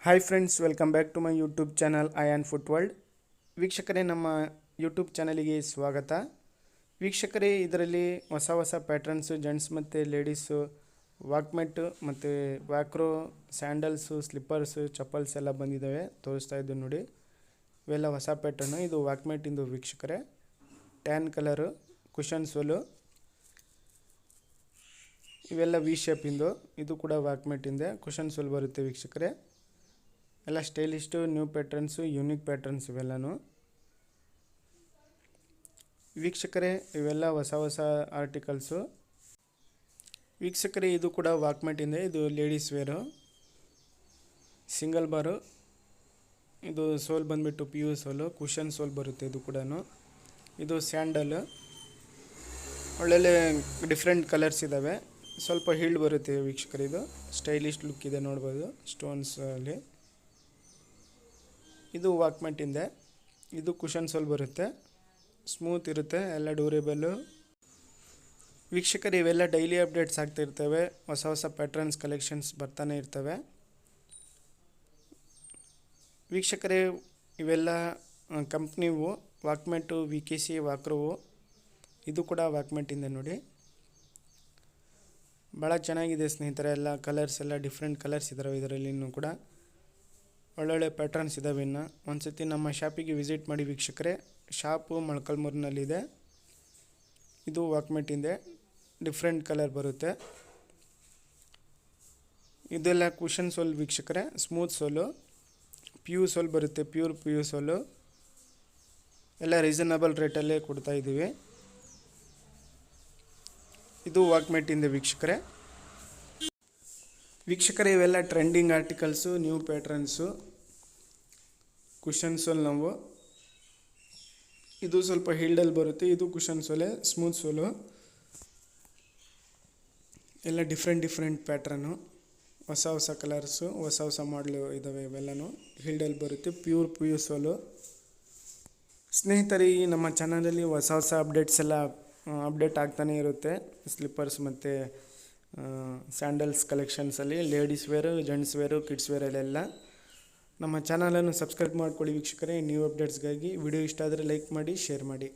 Hi friends, welcome back to my YouTube channel Ayan foot world. ವೀಕ್ಷಕರೇ, ನಮ್ಮ YouTube ಚಾನಲಿಗೆ ಸ್ವಾಗತ. ವೀಕ್ಷಕರೇ, ಇದರಲ್ಲಿ ಹೊಸ ಪ್ಯಾಟ್ರನ್ಸು ಜೆಂಟ್ಸ್ ಮತ್ತು ಲೇಡೀಸು ವಾಕ್ಮೆಟ್ಟು ಮತ್ತು ವ್ಯಾಕ್ರೋ, ಸ್ಯಾಂಡಲ್ಸು, ಸ್ಲಿಪ್ಪರ್ಸು, ಚಪ್ಪಲ್ಸ್ ಎಲ್ಲ ಬಂದಿದ್ದಾವೆ. ತೋರಿಸ್ತಾ ಇದ್ದು ನೋಡಿ, ಇವೆಲ್ಲ ಹೊಸ ಪ್ಯಾಟ್ರನ್ನು. ಇದು ವಾಕ್ಮೆಟ್ಟಿಂದು ವೀಕ್ಷಕರೇ. ಟ್ಯಾನ್ ಕಲರು, ಕುಷನ್ ಸೋಲು, ಇವೆಲ್ಲ ವಿ ಶೇಪಿಂದು. ಇದು ಕೂಡ ವಾಕ್ಮೆಟ್ಟಿಂದೆ, ಕುಷನ್ ಸೋಲ್ ಬರುತ್ತೆ ವೀಕ್ಷಕರೇ. ಎಲ್ಲ stylist, new patterns, unique patterns ಇವೆಲ್ಲನೂ ವೀಕ್ಷಕರೇ. ಇವೆಲ್ಲ ಹೊಸ ಆರ್ಟಿಕಲ್ಸು ವೀಕ್ಷಕರೇ. ಇದು ಕೂಡ ವಾಕ್ಮೆಟ್ಟಿಂದೆ. ಇದು ಲೇಡೀಸ್ ವೇರು, ಸಿಂಗಲ್ ಬಾರು. ಇದು ಸೋಲ್ ಬಂದುಬಿಟ್ಟು ಪಿ ಯು ಸೋಲು, ಕುಷನ್ ಸೋಲ್ ಬರುತ್ತೆ. ಇದು ಕೂಡ ಇದು ಸ್ಯಾಂಡಲ್. ಒಳ್ಳೊಳ್ಳೆ ಡಿಫ್ರೆಂಟ್ ಕಲರ್ಸ್ ಇದ್ದಾವೆ. ಸ್ವಲ್ಪ ಹೀಲ್ಡ್ ಬರುತ್ತೆ ವೀಕ್ಷಕರೇ. ಇದು ಸ್ಟೈಲಿಶ್ ಲುಕ್ ಇದೆ, ನೋಡ್ಬೋದು ಸ್ಟೋನ್ಸ್ ಅಲ್ಲಿ. ಇದು ವಾಕ್ಮೆಟ್ಟಿಂದೆ. ಇದು ಕುಷನ್ ಸೋಲ್ ಬರುತ್ತೆ, ಸ್ಮೂತ್ ಇರುತ್ತೆ, ಎಲ್ಲ ಡ್ಯೂರೇಬಲ್ಲು. ವೀಕ್ಷಕರು, ಇವೆಲ್ಲ ಡೈಲಿ ಅಪ್ಡೇಟ್ಸ್ ಆಗ್ತಾ ಇರ್ತವೆ. ಹೊಸ ಪ್ಯಾಟ್ರನ್ಸ್ ಕಲೆಕ್ಷನ್ಸ್ ಬರ್ತಾನೆ ಇರ್ತವೆ ವೀಕ್ಷಕರೇ. ಇವೆಲ್ಲ ಕಂಪ್ನಿವು ವಾಕ್ಮೆಟ್ಟು, VKC ವಾಕ್ರೋವು. ಇದು ಕೂಡ ವಾಕ್ಮೆಟ್ಟಿಂದೆ ನೋಡಿ. ಭಾಳ ಚೆನ್ನಾಗಿದೆ ಸ್ನೇಹಿತರೆ. ಎಲ್ಲ ಕಲರ್ಸ್ ಎಲ್ಲ ಡಿಫ್ರೆಂಟ್ ಕಲರ್ಸ್ ಇದ್ದಾವೆ ಇದರಲ್ಲಿ. ಇನ್ನೂ ಕೂಡ ಒಳ್ಳೊಳ್ಳೆ ಪ್ಯಾಟ್ರನ್ಸ್ ಇದ್ದಾವೆ. ಇನ್ನು ಒಂದ್ಸತಿ ನಮ್ಮ ಶಾಪಿಗೆ ವಿಸಿಟ್ ಮಾಡಿ ವೀಕ್ಷಕರೇ. ಶಾಪು ಮೊಳಕಾಲ್ಮೂರಿನಲ್ಲಿದೆ. ಇದು ವಾಕ್ಮೆಟ್ಟಿಂದೆ, ಡಿಫ್ರೆಂಟ್ ಕಲರ್ ಬರುತ್ತೆ. ಇದೆಲ್ಲ ಕುಷನ್ ಸೋಲ್ ವೀಕ್ಷಕರೇ, ಸ್ಮೂತ್ ಸೋಲು, ಪ್ಯೂ ಸೋಲ್ ಬರುತ್ತೆ, ಪ್ಯೂರ್ ಪ್ಯೂ ಸೋಲು. ಎಲ್ಲ ರೀಸನಬಲ್ ರೇಟಲ್ಲೇ ಕೊಡ್ತಾ ಇದ್ದೀವಿ. ಇದು ವಾಕ್ಮೆಟ್ಟಿಂದೆ ವೀಕ್ಷಕರೇ. ಇವೆಲ್ಲ trending articles, new patterns, cushion sole ನಾವು. ಇದು ಸ್ವಲ್ಪ ಹೀಲ್ಡಲ್ಲಿ ಬರುತ್ತೆ. ಇದು ಕುಷನ್ ಸೋಲೆ, ಸ್ಮೂತ್ ಸೋಲು. ಎಲ್ಲ ಡಿಫ್ರೆಂಟ್ ಪ್ಯಾಟ್ರನ್ನು, ಹೊಸ ಕಲರ್ಸು, ಹೊಸ ಮಾಡಲು ಇದ್ದಾವೆ. ಇವೆಲ್ಲನೂ ಹೀಲ್ಡಲ್ಲಿ ಬರುತ್ತೆ, ಪ್ಯೂರ್ ಪ್ಯೂ ಸೋಲು. ಸ್ನೇಹಿತರೆ, ಈ ನಮ್ಮ ಚಾನಲಲ್ಲಿ ಹೊಸ ಅಪ್ಡೇಟ್ಸ್ ಎಲ್ಲ ಅಪ್ಡೇಟ್ ಆಗ್ತಾನೆ ಇರುತ್ತೆ. ಸ್ಲಿಪ್ಪರ್ಸ್ ಮತ್ತು ಸ್ಯಾಂಡಲ್ಸ್ ಕಲೆಕ್ಷನ್ಸಲ್ಲಿ ladies wear, gents wear, kids ವೇರಲ್ಲೆಲ್ಲ. ನಮ್ಮ ಚಾನಲನ್ನು ಸಬ್ಸ್ಕ್ರೈಬ್ ಮಾಡ್ಕೊಳ್ಳಿ ವೀಕ್ಷಕರೇ. ನ್ಯೂ ಅಪ್ಡೇಟ್ಸ್ಗಾಗಿ. ವಿಡಿಯೋ ಇಷ್ಟ ಆದರೆ ಲೈಕ್ ಮಾಡಿ, ಶೇರ್ ಮಾಡಿ.